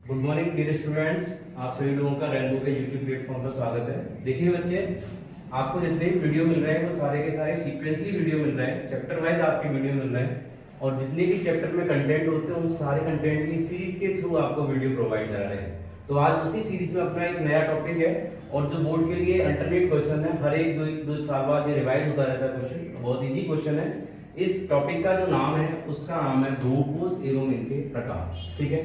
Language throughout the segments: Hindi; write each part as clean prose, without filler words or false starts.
गुड मॉर्निंग डियर स्टूडेंट्स, आप सभी लोगों का रेनबो के यूट्यूब प्लेटफॉर्म पर स्वागत है। देखिए बच्चे, आपको जितने भी वीडियो मिल रहे हैं वो सारे के सारे सीक्वेंसली वीडियो मिल रहे हैं, चैप्टर वाइज आपके वीडियो मिल रहे हैं और जितने भी चैप्टर में कंटेंट होते हैं उन सारे कंटेंट की सीरीज के थ्रू आपको वीडियो प्रोवाइड कर रहे हैं। तो आज उसी सीरीज में अपना एक नया टॉपिक है और जो बोर्ड के लिए अल्टरनेट क्वेश्चन है, हर एक दो साल बाद ये रिवाइज होता रहता है क्वेश्चन, बहुत इजी क्वेश्चन है। इस टॉपिक का जो नाम है उसका नाम है भ्रूणकोश एवं इनके प्रकार। ठीक है,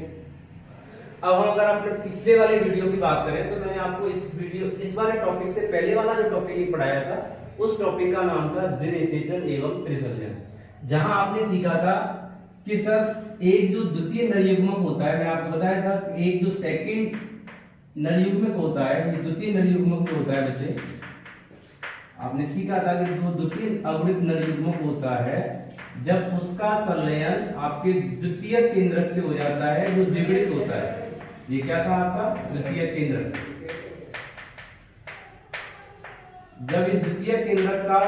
अब हम अगर अपने पिछले वाले वीडियो की बात करें तो मैंने आपको इस वाले टॉपिक से पहले वाला जो टॉपिक पढ़ाया था उस टॉपिक का नाम था द्विनिषेचन एवं त्रिसंयोजन, जहां आपने सीखा था कि सर एक जो द्वितीय नरयुग्मक होता है, मैं आपको बताया था एक जो सेकंड नरयुग्मक होता है ये द्वितीय नरयुग्मक जो होता है बच्चे, आपने सीखा था कि जो द्वितीय अवृत नरयुग्मक होता है जब उसका संलयन आपके द्वितीय केंद्रक से हो जाता है जो द्विगुणित होता है। ये क्या था आपका द्वितीय केंद्रक। जब इस द्वितीय केंद्रक का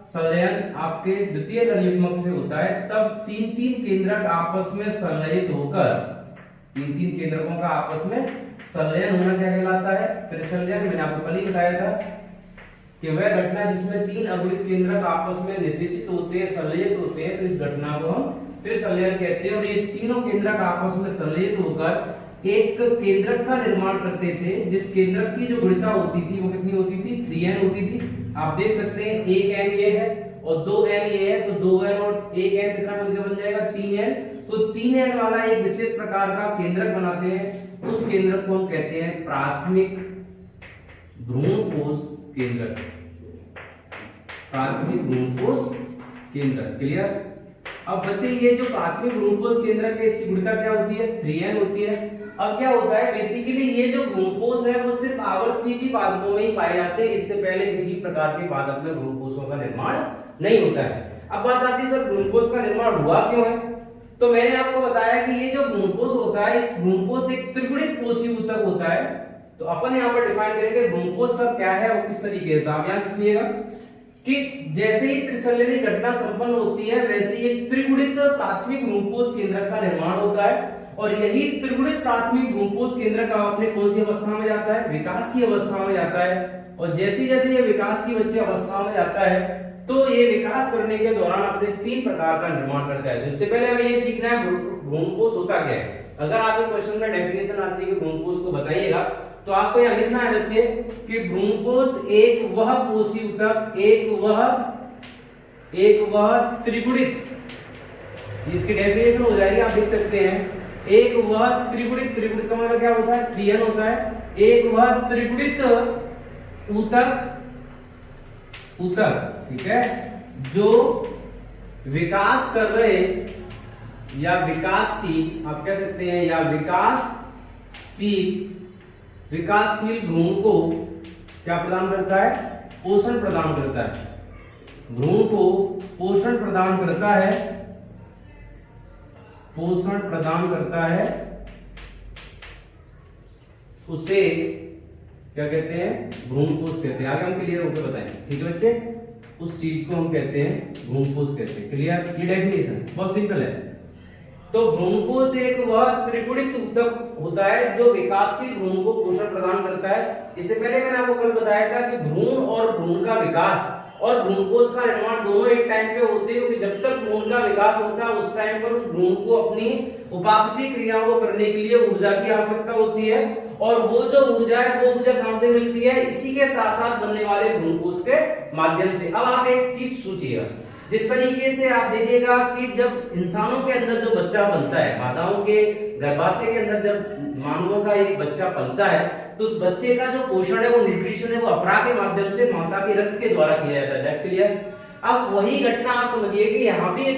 संलयन आपके द्वितीय नरयुग्मक से होता है तब तीन तीन केंद्रक आपस में संलयित होकर, तीन तीन केंद्रकों का आपस में संलयन होना क्या कहलाता है? त्रिसंयोजन। मैंने आपको कल ही बताया था कि वह घटना जिसमें तीन अवृत केंद्रक आपस में निषेचित होते हैं, संलयित होते हैं, तो इस घटना को हम त्रिसंयोजन कहते हैं। और ये तीनों केंद्रक आपस में संलयित होकर एक केंद्रक का निर्माण करते थे, जिस केंद्रक की जो गुणिता होती थी वो कितनी होती थी? 3n होती थी। आप देख सकते हैं 1n ये है और 2n ये है, तो 2n और 1n कितना मिलकर बन जाएगा? 3n। तो 3n वाला एक विशेष प्रकार का केंद्रक बनाते हैं, उस केंद्रक को हम कहते हैं प्राथमिक भ्रूणकोश केंद्रक। प्राथमिक भ्रूणकोश केंद्रक। क्लियर? अब बच्चे ये जो प्राथमिक भ्रूणकोश केंद्रक है इसकी गुणिता क्या होती है? 3n होती है। अब क्या होता है, बेसिकली ये जो भ्रूणकोश है वो सिर्फ आवर्तबीजी पादपों में ही पाए जाते हैं, इससे पहले किसी प्रकार के पादप में भ्रूणकोशों का निर्माण नहीं होता है। अब बात आती है सर भ्रूणकोश का निर्माण हुआ क्यों है? तो मैंने आपको बताया कि ये जो भ्रूणकोश होता है इस भ्रूणकोश एक त्रिगुणित कोशीय ऊतक होता है। तो अपन यहाँ पर डिफाइन करेंगे भ्रूणकोश सर क्या है और किस तरीके से। आप यहाँ से सुनिएगा कि जैसे ही त्रिसंयोजन की घटना संपन्न होती है वैसे ही एक त्रिगुणित प्राथमिक भ्रूणकोश केंद्रक का निर्माण होता है और यही त्रिगुणित प्राथमिक भ्रूणकोश केंद्रक अपने कौन सी अवस्था में जाता है? विकास की अवस्था में जाता है। और जैसे जैसे ये विकास की बच्चे अवस्था में जाता है तो ये विकास करने के दौरान अपने तीन प्रकार का निर्माण करता है। तो इससे पहले हमें ये सीखना है भ्रूणकोश होता क्या है। अगर आपके क्वेश्चन में डेफिनेशन आती है कि भ्रूणकोश को बताइएगा तो आपको यहां लिखना है बच्चे कि भ्रूणकोश एक वह कोशीय ऊतक, एक वह त्रिगुणित, इसकी डेफिनेशन हो जाएगी, आप लिख सकते हैं एक वह त्रिगुणित, त्रिगुणित का मतलब क्या होता है? 3n होता है। एक वह त्रिगुणित ऊतक, ठीक है, जो विकास कर रहे या विकासशील, आप कह सकते हैं, या विकासशील भ्रूण को क्या प्रदान करता है? पोषण प्रदान करता है। भ्रूण को पोषण प्रदान करता है, पोषण प्रदान करता है, उसे क्या कहते हैं? भ्रूणकोश कहते हैं। आगे हम क्लियर होकर बताएंगे, ठीक है बच्चे? उस चीज को हम कहते हैं भ्रूणकोश कहते हैं। क्लियर? ये डेफिनेशन बहुत सिंपल है। तो भ्रूणकोश एक वह त्रिगुणित ऊतक होता है जो विकासशील भ्रूण को पोषण प्रदान करता है। इससे पहले मैंने आपको कल बताया था कि भ्रूण और भ्रूण का विकास और भ्रूणकोश का निर्माण दोनों एक टाइम पे होते हैं, क्योंकि जब तक भ्रूण का विकास होता है उस टाइम पर उस भ्रूण को अपनी उपापचय क्रियाओं को करने के लिए ऊर्जा की आवश्यकता होती है और वो जो ऊर्जा है वो ऊर्जा कहां से मिलती है? इसी के साथ साथ बनने वाले भ्रूणकोश के माध्यम से। अब आप एक चीज सोचिएगा, जिस तरीके से आप देखिएगा कि जब इंसानों के अंदर जो बच्चा बनता है, माताओं के गर्भाशय के अंदर जब मानवों का एक बच्चा पलता है तो उस बच्चे का जो पोषण है, वो न्यूट्रिशन है, वो अपरा के माध्यम से माता के रक्त के द्वारा किया जाता है। That's clear? अब वही घटना आप समझिए कि यहाँ भी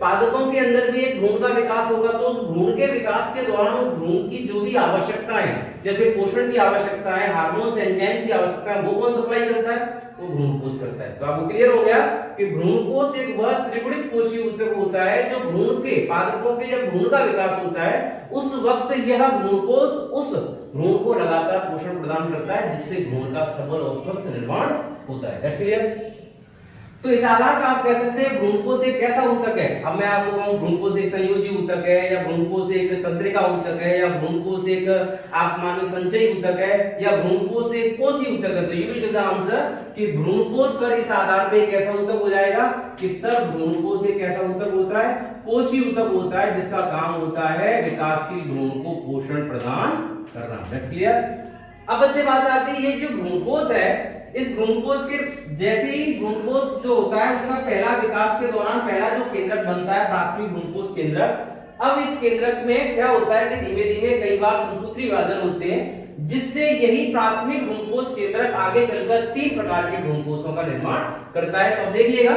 पादपों के अंदर भी एक भ्रूण का विकास होगा, तो उस भ्रूण के विकास के दौरान उस भ्रूण की जो भी आवश्यकताएं, जैसे पोषण की आवश्यकता है, हार्मोन्स, एंजाइम्स की आवश्यकता है, वो कौन सप्लाई करता है? वो भ्रूणकोश करता है। तो आपको क्लियर हो गया कि भ्रूणकोश एक वह त्रिगुणित कोशीय ऊतक होता है जो भ्रूण के पादपों के जब भ्रूण का विकास होता है उस वक्त यह भ्रूणकोश उस भ्रूण को लगातार पोषण प्रदान करता है, जिससे भ्रूण का सबल और स्वस्थ निर्माण होता है। That's clear? तो इस आधार का आप कह सकते हैं भ्रूणपोष एक कैसा ऊतक है। अब मैं आपको कहूं भ्रूणपोष एक संयोजी ऊतक है, या भ्रूणपोष एक तंत्रिका ऊतक है, या भ्रूणपोष एक आप मान लो संचयी ऊतक है, या भ्रूणपोष एक कोशी ऊतक है, तो you will give the answer कि भ्रूणपोष सर इस आधार पे एक ऐसा ऊतक हो जाएगा कि सर भ्रूणपोष एक ऐसा ऊतक होता है, कोशी ऊतक होता है, जिसका काम होता है विकासशील भ्रूण को पोषण प्रदान करना। That's clear. अब बच्चे बात आती है, ये जो भ्रूणपोष है, इस भ्रूणपोष के जैसे ही भ्रूणपोष जो होता है उसका पहला विकास के दौरान पहला जो केंद्रक बनता है प्राथमिक भ्रूणपोष केंद्रक। अब इस केंद्रक में क्या होता है कि धीमे धीमे कई बार समसूत्री विभाजन होते हैं, जिससे यही प्राथमिक भ्रूणपोष केंद्रक आगे चलकर 3 प्रकार के भ्रूणपोषों का निर्माण करता है। तो अब देखिएगा,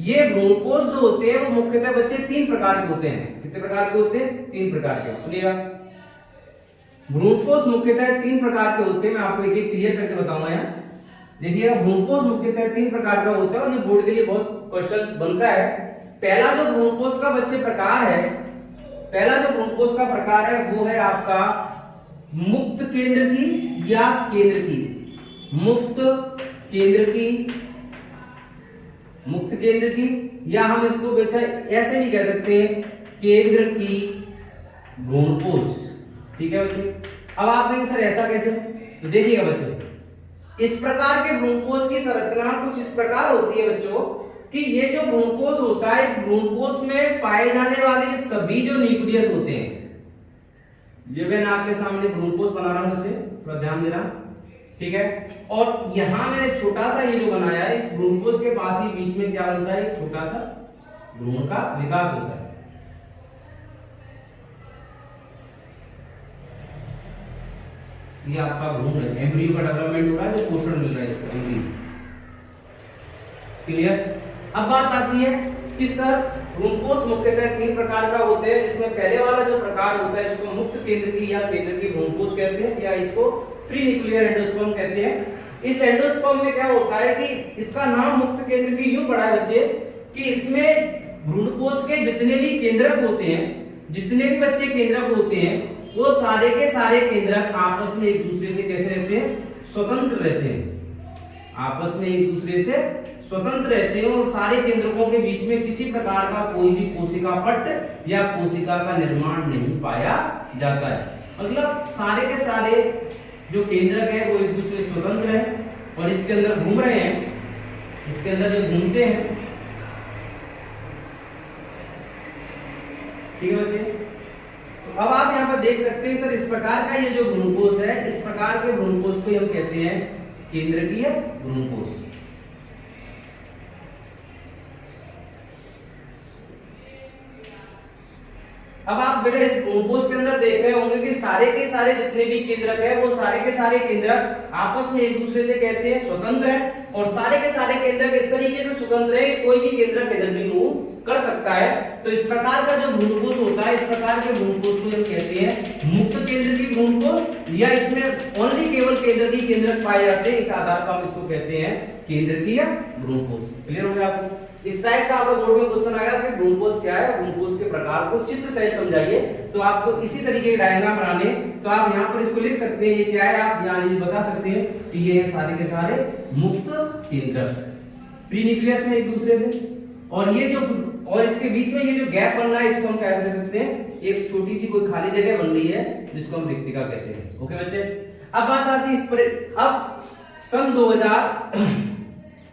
ये भ्रूणपोष जो होते हैं वो मुख्यतः बच्चे 3 प्रकार के होते हैं। कितने प्रकार के होते हैं? 3 प्रकार के। सुनिएगा, भ्रूणपोष मुख्यतः 3 प्रकार के होते हैं। मैं आपको एक एक क्लियर करके बताऊंगा यहाँ। देखिएगा, भ्रूणपोष मुख्यतः 3 प्रकार का होता है और ये बोर्ड के लिए बहुत क्वेश्चंस बनता है। पहला जो भ्रूणपोष का बच्चे प्रकार है, पहला जो भ्रूणपोष का प्रकार है वो है आपका मुक्त केंद्र की या केंद्र की, मुक्त केंद्र की, मुक्त केंद्र की, या हम इसको बच्चा ऐसे भी कह सकते हैं केंद्र की भ्रूणपोष। ठीक है बच्चे। अब आप कहेंगे सर ऐसा कैसे? तो देखिएगा बच्चे, इस प्रकार के भ्रूणपोष की संरचना कुछ इस प्रकार होती है बच्चों कि ये जो भ्रूणपोष होता है, इस भ्रूणपोष में पाए जाने वाले सभी जो न्यूक्लियस होते हैं, ये मैं आपके सामने भ्रूणपोष बना रहा हूं बच्चे, थोड़ा ध्यान देना। ठीक है। और यहां मैंने छोटा सा ये जो बनाया है, इस भ्रूणपोष के पास ही बीच में क्या बनता है? एक छोटा सा भ्रूण का विकास होता है। ये आपका भ्रूण है, एम्ब्रियो का डेवलपमेंट हो रहा है, जो पोषण मिल रहा है इसको, एम्ब्रियो। क्लियर। अब बात आती है कि सर भ्रूणपोष मुख्यतः 3 प्रकार का होते हैं, जिसमें पहले वाला जो प्रकार होता है इसको मुक्त केंद्र की या केंद्र की भ्रूणपोष कहते हैं, या इसको फ्री न्यूक्लियर एंडोस्पर्म कहते हैं। इस एंडोस्पर्म में क्या होता है कि इसका नाम मुक्त केंद्र की यूं पड़ा है बच्चे कि इसमें भ्रूणपोष के जितने भी केंद्रक होते हैं, जितने भी बच्चे केंद्रक होते हैं, वो सारे के सारे केंद्रक आपस में एक दूसरे से कैसे रहते हैं? स्वतंत्र रहते हैं। आपस में एक दूसरे से स्वतंत्र रहते हैं और सारे केंद्रकों के बीच में किसी प्रकार का कोई भी कोशिका पट्ट या कोशिका का निर्माण नहीं पाया जाता है। मतलब सारे के सारे जो केंद्रक है वो एक दूसरे से स्वतंत्र है और इसके अंदर घूम रहे हैं, इसके अंदर जो घूमते हैं। ठीक है बच्चे। अब आप यहाँ पर देख सकते हैं सर, इस प्रकार का ये जो भ्रूणपोष है, इस प्रकार के भ्रूणपोष को हम कहते हैं केंद्रकीय भ्रूणपोष। अब आप बेटा इस भ्रूणपोष के अंदर देख रहे होंगे कि सारे के सारे जितने भी केंद्रक है वो सारे के सारे केंद्रक आपस में एक दूसरे से कैसे है? स्वतंत्र है। और सारे के सारे केंद्रक इस तरीके से स्वतंत्र है कि कोई भी केंद्रक इधर भी मूव कर सकता है। तो इस प्रकार का जो भ्रूणपोष होता है, इस प्रकार के भ्रूणपोष को हम कहते हैं मुक्त केंद्र की भ्रूणपोष, या इसमें ओनली केवल केंद्र की केंद्रक पाए जाते हैं, इस आधार पर हम इसको कहते हैं केंद्रकीय भ्रूणपोष। क्लियर हो गया आपको? इस टाइप का आपको बोर्ड में क्वेश्चन आएगा कि भ्रूणपोष क्या है, भ्रूणपोष के प्रकार को चित्र सहित समझाइए। तो आपको इसी तरीके के डायग्राम बनाने, तो आप यहाँ पर इसको लिख सकते हैं, ये क्या है आप यहाँ ये बता सकते हैं कि ये है सारे के सारे मुक्त केंद्रक, फ्री न्यूक्लियस है एक दूसरे से। और ये जो और इसके बीच में ये जो गैप बन रहा है, इसको हम क्या कह सकते हैं? एक छोटी सी कोई खाली जगह बन रही है जिसको हम रिक्तिका कहते हैं। ओके बच्चे। अब बात आती है इस पर, अब सन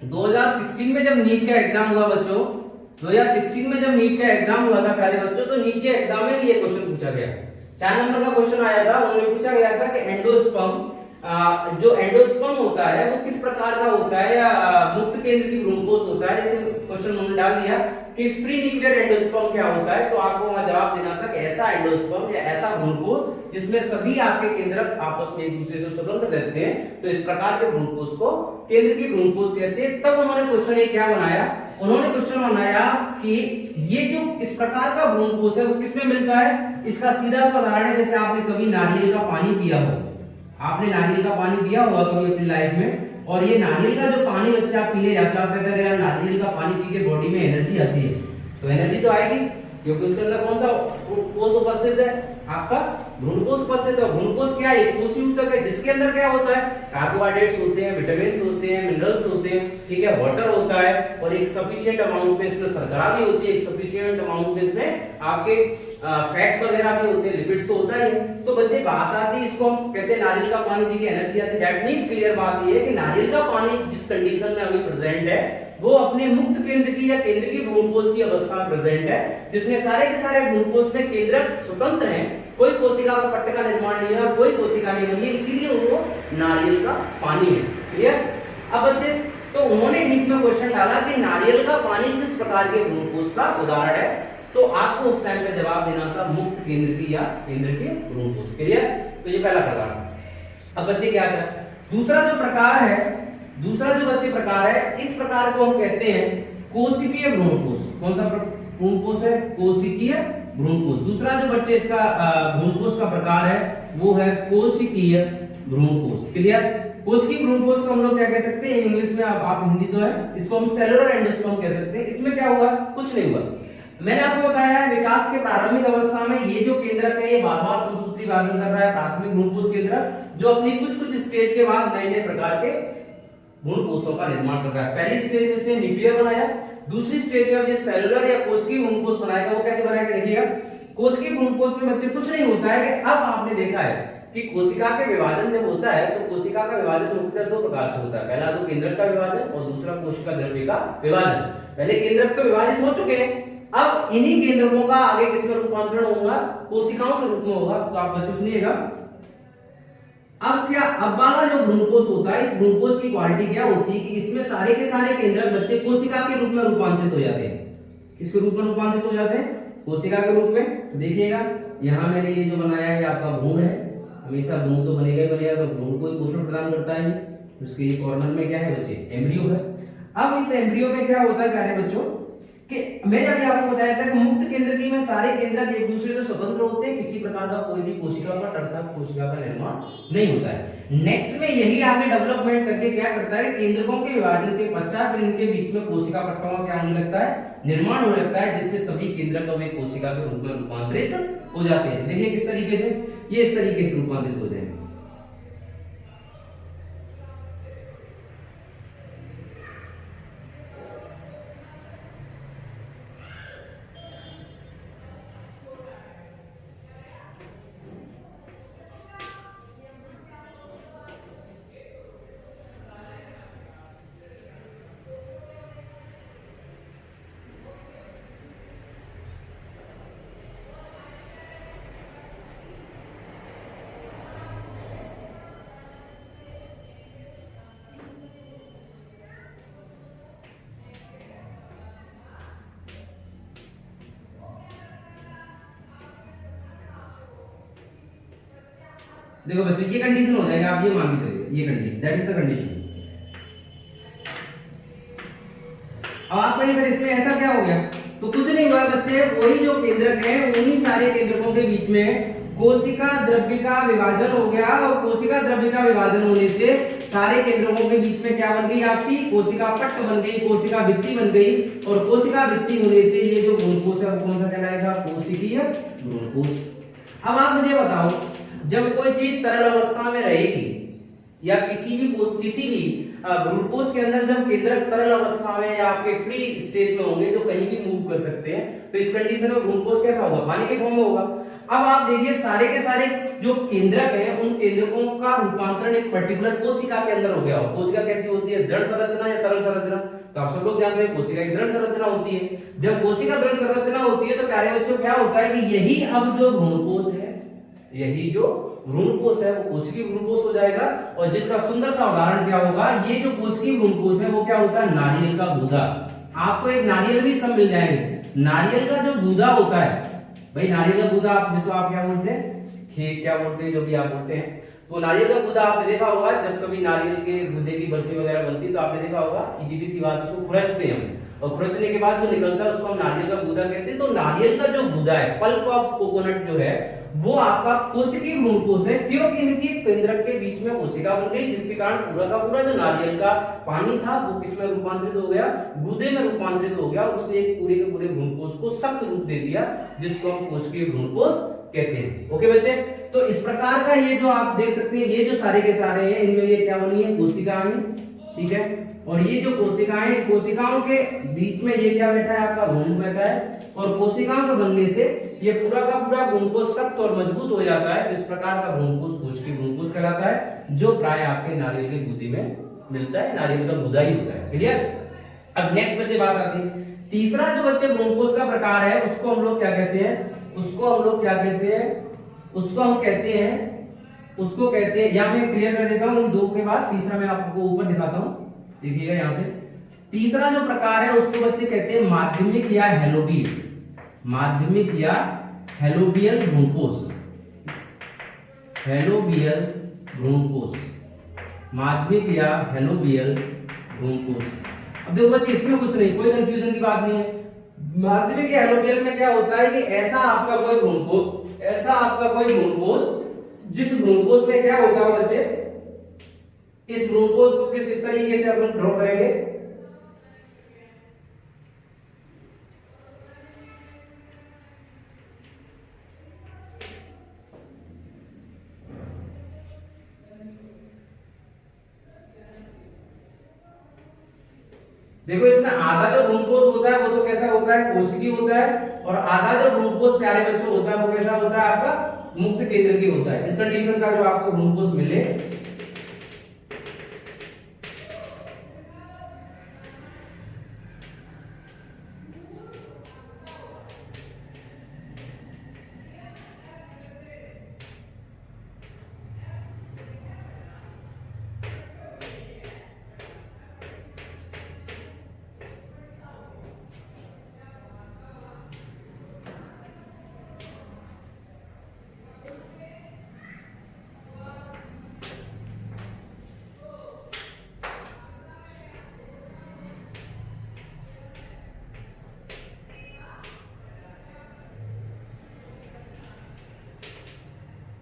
2016 में जब नीट का एग्जाम हुआ बच्चों, 2016 में जब नीट का एग्जाम हुआ था प्यारे बच्चों, तो नीट के एग्जाम में भी ये क्वेश्चन पूछा गया। 4 नंबर का क्वेश्चन आया था, उन्होंने पूछा गया था कि एंडोस्पर्म, जो एंडोस्पर्म होता है वो किस प्रकार का होता है, या मुक्त केंद्र की भ्रूणपोष होता है। जैसे क्वेश्चन उन्होंने डाल दिया कि फ्री न्यूक्लियर एंडोस्पर्म क्या होता है, तो आपको वहां जवाब देना था कि ऐसा एंडोस्पर्म या ऐसा भ्रूणपोष जिसमें सभी आपके केंद्रक आपस में एक दूसरे से स्वतंत्र रहते हैं, तो इस प्रकार के भ्रूणपोष को केंद्र की भ्रूणपोष कहते हैं। तब उन्होंने क्वेश्चन ये क्या बनाया, उन्होंने क्वेश्चन बनाया कि ये जो इस प्रकार का भ्रूणपोष है वो किसमें मिलता है। इसका सीधा सा उदाहरण है, जैसे आपने कभी नारियल का पानी पिया हो, आपने नारियल का पानी पिया होगा कभी अपनी लाइफ में, और ये नारियल का जो पानी बच्चे आप पीने जाते हो, आप कहते हैं यार नारियल का पानी पी के बॉडी में एनर्जी आती है, तो एनर्जी तो आएगी। क्योंकि उसके अंदर कौन सा कोष उपस्थित है, आपका भ्रूणकोष उपस्थित है। भ्रूणकोष क्या है, कोषीय ऊतक है, जिसके अंदर क्या होता है, कार्बोहाइड्रेट्स होते हैं, विटामिन्स होते हैं, मिनरल्स होते हैं, ठीक है, वाटर होता है, और एक सफिशिएंट अमाउंट में इसमें शर्करा भी होती है, एक सफिशिएंट अमाउंट में इसमें आपके फैट्स वगैरह भी होते हैं, लिपिड्स तो होता ही है। तो बच्चे बात आती है, इसको हम कहते हैं नारियल का पानी पी के एनर्जी आती है। दैट मींस क्लियर बात ये है कि नारियल का पानी जिस कंडीशन में अभी प्रेजेंट है वो अपने मुक्त केंद्र की या केंद्र की भ्रूणकोष की अवस्था में प्रेजेंट है, जिसमें सारे के सारे भ्रूणकोष में केंद्रक स्वतंत्र हैं, कोई कोशिका का पट्ट का निर्माण नहीं है, कोई कोशिका नहीं बनी है, इसीलिए वो नारियल का पानी है। क्लियर? अब बच्चे तो उन्होंने नीट में क्वेश्चन डाला कि नारियल का पानी किस प्रकार के भ्रूणकोष का उदाहरण है, तो आपको उस टाइम पे जवाब देना था मुक्त केंद्र की या केंद्र के भ्रूणकोष। क्लियर? तो ये पहला प्रकार। अब बच्चे क्या करें, दूसरा जो प्रकार है, दूसरा जो बच्चे प्रकार है, इस प्रकार को हम कहते हैं कोशिकीय भ्रूणकोष। कौन सा भ्रूणकोष है, कोशिकीय भ्रूणकोष। दूसरा जो बच्चे इसका भ्रूणकोष का प्रकार है वो है कोशिकीय भ्रूणकोष। क्लियर? कोशिकीय भ्रूणकोष को हम लोग क्या कह सकते हैं, इंग्लिश में आप हिंदी तो है, इसको हम सेलुलर एंडोस्पर्म कह सकते हैं। इसमें क्या हुआ, कुछ नहीं हुआ। मैंने आपको बताया है विकास के प्रारंभिक अवस्था में ये जो केंद्रक है ये बार-बार समसूत्री विभाजन कर रहा है, प्राथमिक भ्रूणकोष केंद्रक, जो अपनी कुछ स्टेज के बाद नए-नए प्रकार के भ्रूणकोषों का निर्माण कर रहा है। पहली स्टेज में इसने न्यूक्लियर बनाया, दूसरी स्टेज में अब ये सेलुलर या कोशिकीय भ्रूणकोष बनाएगा। वो कैसे बनाएगा देखिएगा, कोशिकीय भ्रूणकोष में बच्चे कुछ नहीं होता है कि अब आपने देखा है कि कोशिका के विभाजन जब होता है तो कोशिका का विभाजन मुख्यतः दो प्रकार से होता है। पहला तो केंद्रक का विभाजन और दूसरा कोशिका द्रव्य का विभाजन। पहले केंद्रक तो विभाजित हो चुके हैं, अब इन्हीं केंद्रकों का आगे किसमें रूपांतरण होगा, कोशिकाओं के रूप में होगा। तो आप बच्चे सुनिएगा, अब क्या, अब वाला जो भ्रूणकोष होता है, इस भ्रूणकोष की क्वालिटी क्या होती है कि इसमें सारे के सारे केंद्रक बच्चे कोशिका के रूप में रूपांतरित हो जाते हैं। किसके रूप में रूपांतरित हो जाते हैं, कोशिका के रूप में। तो देखिएगा यहाँ मैंने ये जो बनाया है आपका भ्रूण है, हमेशा भ्रूण तो बनेगा ही बनेगा, तो भ्रूण को ही पोषण प्रदान करता है। उसके कॉर्नर में क्या है बच्चे, एम्ब्रियो है। अब इस एम्ब्रियो में क्या होता है प्यारे बच्चों कि मैंने अभी आपको बताया था कि मुक्त केंद्रकी में सारे केंद्रक एक दूसरे से स्वतंत्र होते हैं, किसी प्रकार का कोई भी कोशिका का टर्टक कोशिका का निर्माण नहीं होता है। नेक्स्ट में यही आगे डेवलपमेंट करके क्या करता है, केंद्रकों के विभाजन के पश्चात फिर इनके बीच में कोशिका पट्टों का क्या होने लगता है, निर्माण होने लगता है, जिससे सभी केंद्रक अब एक कोशिका के रूप में रूपांतरित हो जाते हैं। देखिए किस तरीके से, ये इस तरीके से रूपांतरित हो जाएंगे। देखो बच्चों ये कंडीशन हो जाएगा, आप ये मान के चलिए, ये condition, that is the condition. अब आप कहिए सर इसमें ऐसा क्या हो गया, तो कुछ नहीं हुआ बच्चे, वही जो केंद्रक है उन्हीं सारे केंद्रकों के बीच में कोशिका द्रव्य का विभाजन हो गया, और कोशिका द्रव्य का विभाजन होने से सारे केंद्रकों के बीच में क्या बन गई, आपकी कोशिका पट्ट बन गई, कोशिका भित्ति बन गई, और कोशिका भित्ति होने से ये जो भ्रूणकोष है वो कौन सा कहलाएगा, कोशिकीय भ्रूणकोष। अब आप मुझे बताओ, जब कोई चीज तरल अवस्था में रहेगी या किसी भी भ्रूणकोष के अंदर जब केंद्रक तरल अवस्था में या आपके फ्री स्टेज में होंगे जो कहीं भी मूव कर सकते हैं, तो इस कंडीशन में भ्रूणकोष कैसा होगा, पानी के फॉर्म में होगा। अब आप देखिए सारे के सारे जो केंद्रक हैं उन केंद्रकों का रूपांतरण एक पर्टिकुलर कोशिका के अंदर हो गया हो। कोशिका कैसी होती है, दृढ़ संरचना या तरल संरचना, तो आप सब लोग जानते हैं कोशिका की दृढ़ संरचना होती है। जब कोशिका दृढ़ संरचना होती है तो प्यारे बच्चों क्या होता है कि यही अब जो भ्रूणकोष है, यही जो भ्रूणकोष है वो कोशिकीय भ्रूणकोष हो जाएगा। और जिसका सुंदर सा उदाहरण क्या होगा, ये जो कोशिकीय भ्रूणकोष है वो क्या होता है, नारियल का गूदा। आपको एक नारियल भी सब मिल जाएंगे। नारियल का जो गूदा होता है, भाई नारियल का गूदा आप जिसको आप क्या बोलते हैं, खेत क्या बोलते हैं, जो भी आप बोलते हैं, तो नारियल का गूदा आपने देखा होगा, जब कभी नारियल के गूदे की बर्फी वगैरह बनती तो आपने देखा होगा, सीधी सी बात, उसको खुरचते हैं और खुरचने के बाद जो निकलता है उसको हम नारियल का गूदा कहते हैं। तो नारियल का जो गूदा है, पल्प ऑफ कोकोनट जो है, वो आपका कोशिकीय भ्रूणकोश है, क्योंकि इनकी केंद्रक के बीच में कोशिका बन गई, जिसके कारण पूरा का पूरा जो नारियल का पानी था वो किसमें रूपांतरित हो गया, गूदे में रूपांतरित हो गया, और उसने एक पूरे के पूरे भ्रूणकोश को सख्त रूप दे दिया, जिसको हम कोशिकीय भ्रूणकोश कहते हैं। ओके बच्चे, तो इस प्रकार का ये जो आप देख सकते हैं, ये जो सारे के सारे हैं, इनमें ये क्या बनी है, कोशिकाएं, ठीक है। और ये जो कोशिकाएं, कोशिकाओं के बीच में ये क्या बैठा है, आपका भ्रूण बैठा है, और कोशिकाओं के बनने से ये पूरा का पूरा भ्रूणकोश सख्त और मजबूत हो जाता है। इस प्रकार का भ्रूणकोश कोशिकीय भ्रूणकोश कहलाता है, जो प्राय आपके नारियल के गूदे में मिलता है, नारियल का गूदा ही होता है। क्लियर। अब नेक्स्ट बच्चे बात आती है, तीसरा जो बच्चे भ्रूणकोश का प्रकार है, उसको हम लोग क्या कहते हैं, उसको हम लोग क्या कहते हैं, उसको हम कहते हैं, उसको कहते हैं, यहां मैं क्लियर कर देता हूं इन दो के बाद तीसरा मैं आपको ऊपर दिखाता हूं, देखिएगा यहां से। तीसरा जो प्रकार है उसको बच्चे कहते हैं माध्यमिक या हेलोबियल, माध्यमिक या हेलोबियल भ्रूणकोश, हेलोबियल भ्रूणकोश, माध्यमिक या हेलोबियल भ्रूणकोश। अब देखो बच्चे, इसमें कुछ नहीं, कोई कंफ्यूजन की बात नहीं है। माध्यमिक या हेलोबियल में क्या होता है कि ऐसा आपका कोई भ्रूणकोश, ऐसा आपका कोई भ्रूणकोश, जिस भ्रूणकोश में क्या होता है बच्चे, इस भ्रूणकोश को किस तरीके से अपन ड्रॉ करेंगे, देखो इसमें आधा जो भ्रूणकोश होता है वो तो कैसा होता है, कोशिकीय होता है, और आधा जो भ्रूणकोश प्यारे बच्चों होता है वो कैसा होता है, आपका मुक्त केंद्र की होता है। इस कंडीशन का जो आपको भ्रूणकोश मिले,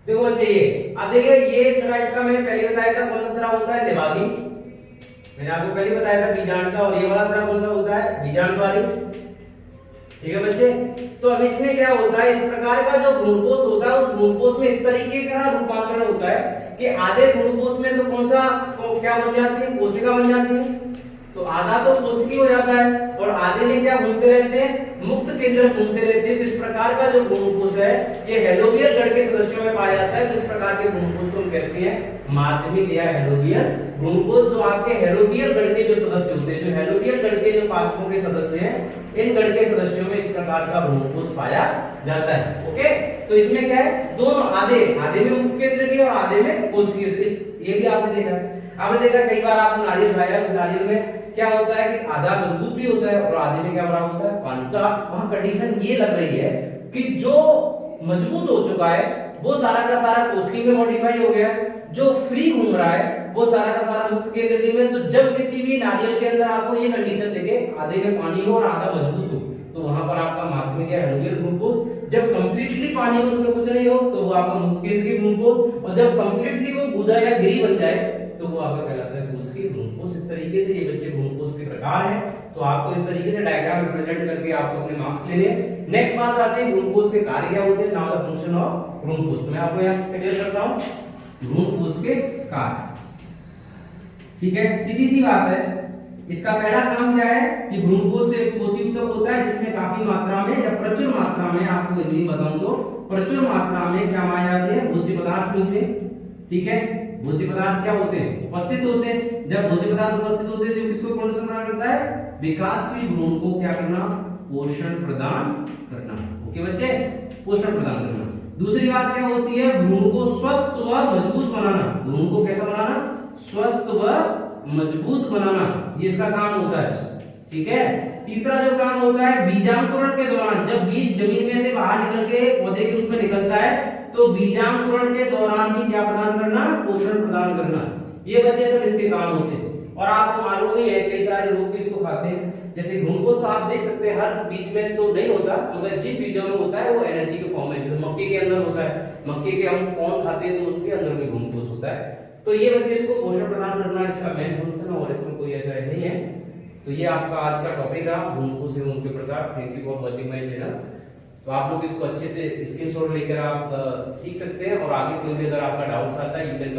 देखो बच्चे ये, अब देखिए ये सरा, इसका मैंने पहले बताया था कौन सा सरा होता है, निभागी, मैंने आपको पहले बताया था बीजांड का, और ये वाला सरा कौन सा होता है, बीजांडवाली, ठीक है बच्चे। तो अब इसमें क्या होता है, इस प्रकार का जो भ्रूणकोश होता है, उस भ्रूणकोश में इस तरीके का रूपांतरण होता है कि आधे भ्रूणकोश में तो कौन सा क्या बन जाती है, कोशिका बन जाती है, तो आधा तो कोशिकीय हो जाता है, और आधे में क्या घूमते रहते हैं, मुक्त केंद्र घूमते रहते हैं। तो इस प्रकार का जो भ्रूणकोश है ये हेलोबियल गण के सदस्यों में पाया जाता है। तो इस प्रकार के भ्रूणकोश को हम कहते हैं माध्यमिक या हेलोबियल भ्रूणकोश। जो आपके हेलोबियल गण के जो सदस्य होते हैं, जो हेलोबियल गण के जो पादपों के सदस्य हैं, इन गण के सदस्यों में इस प्रकार का भ्रूणकोश पाया जाता है। ओके, तो इसमें क्या है, दोनों आधे में मुक्त केंद्र के और आधे में कोशिकीय। ये भी आपने देखा कई बार आपने नारियल खाया, उस नारियल में क्या होता है कि आधा मजबूत भी होता है और आधे में क्या बना होता है, पानी। तो वहां कंडीशन ये लग रही है कि जो मजबूत हो चुका है वो सारा का सारा कोशिकीय में मॉडिफाई हो गया, जो फ्री घूम रहा है वो सारा का सारा मुक्त केंद्र में। तो जब किसी भी नारियल के अंदर आपको ये कंडीशन देखे आधे में पानी हो और आधा मजबूत हो, तो वहां पर आपका माध्यमिक या हेलोबियल भ्रूणकोश। जब कंप्लीटली पानी हो, उसमें कुछ नहीं हो, तो वो आपका मुक्त केंद्र की भ्रूणकोश। और जब कंप्लीटली वो गूदा या गिरी बन जाए तो वो आपका कहलाता है कोशिकीय भ्रूणकोश। इस तरीके से ये बच्चे भ्रूणकोश के प्रकार हैं। तो आपको इस तरीके से डायग्राम रिप्रेजेंट करके आपको अपने मार्क्स लेने हैं। नेक्स्ट बात आते हैं भ्रूणकोश के कार्य क्या होते हैं, नाउ द फंक्शन ऑफ भ्रूणकोश। तो मैं आपको यहां क्लियर करता हूं भ्रूणकोश के कार्य। ठीक है, सीधी सी बात है। इसका पहला काम क्या है कि भ्रूणकोश से कोशिका ऊतक होता है, जिसमें काफी मात्रा में या प्रचुर मात्रा में, आपको हिंदी में बताऊं तो प्रचुर मात्रा में क्या पाए जाते हैं, भोज्य पदार्थ मिलते हैं। ठीक है, भोज्य पदार्थ क्या होते हैं, उपस्थित होते हैं। जब भोज्य पदार्थ उपस्थित होते हैं तो किसको पोषण प्रदान करता है, विकासशील भ्रूण को क्या करना, पोषण प्रदान करना। ओके बच्चे, पोषण प्रदान करना। दूसरी बात क्या होती है, भ्रूण को स्वस्थ व मजबूत बनाना। भ्रूण को कैसा बनाना, स्वस्थ व मजबूत बनाना, ये इसका काम होता है। ठीक है, तीसरा जो काम होता है बीजांकुरण के दौरान, जब बीज जमीन में से बाहर निकल के पौधे के रूप में निकलता है तो बीजांकुरण के दौरान भी क्या प्रदान करना, पोषण प्रदान करना। ये बच्चे सब इसके काम होते हैं। और आपको मालूम ही है कई सारे लोग भी इसको खाते हैं। जैसे ग्लूकोज तो आप देख सकते हैं हर बीज में तो नहीं होता, मगर जिन बीजों में होता है वो एनर्जी के फॉर्म में, जैसे मक्के के अंदर होता है, मक्के के हम कौन खाते हैं तो उनके अंदर भी ग्लूकोज होता है। तो ये बच्चे इसको पोषण प्रदान करना इसका मेन फंक्शन है और इसमें कोई ऐसा नहीं है। तो ये आपका आज का टॉपिक रहा ग्लूकोज एवं उनके प्रकार। Thank you for watching my channel. तो आप लोग इसको अच्छे से स्क्रीनशॉट लेकर आप सीख सकते हैं और आगे कोई भी अगर आपका डाउट्स आता है यू कैन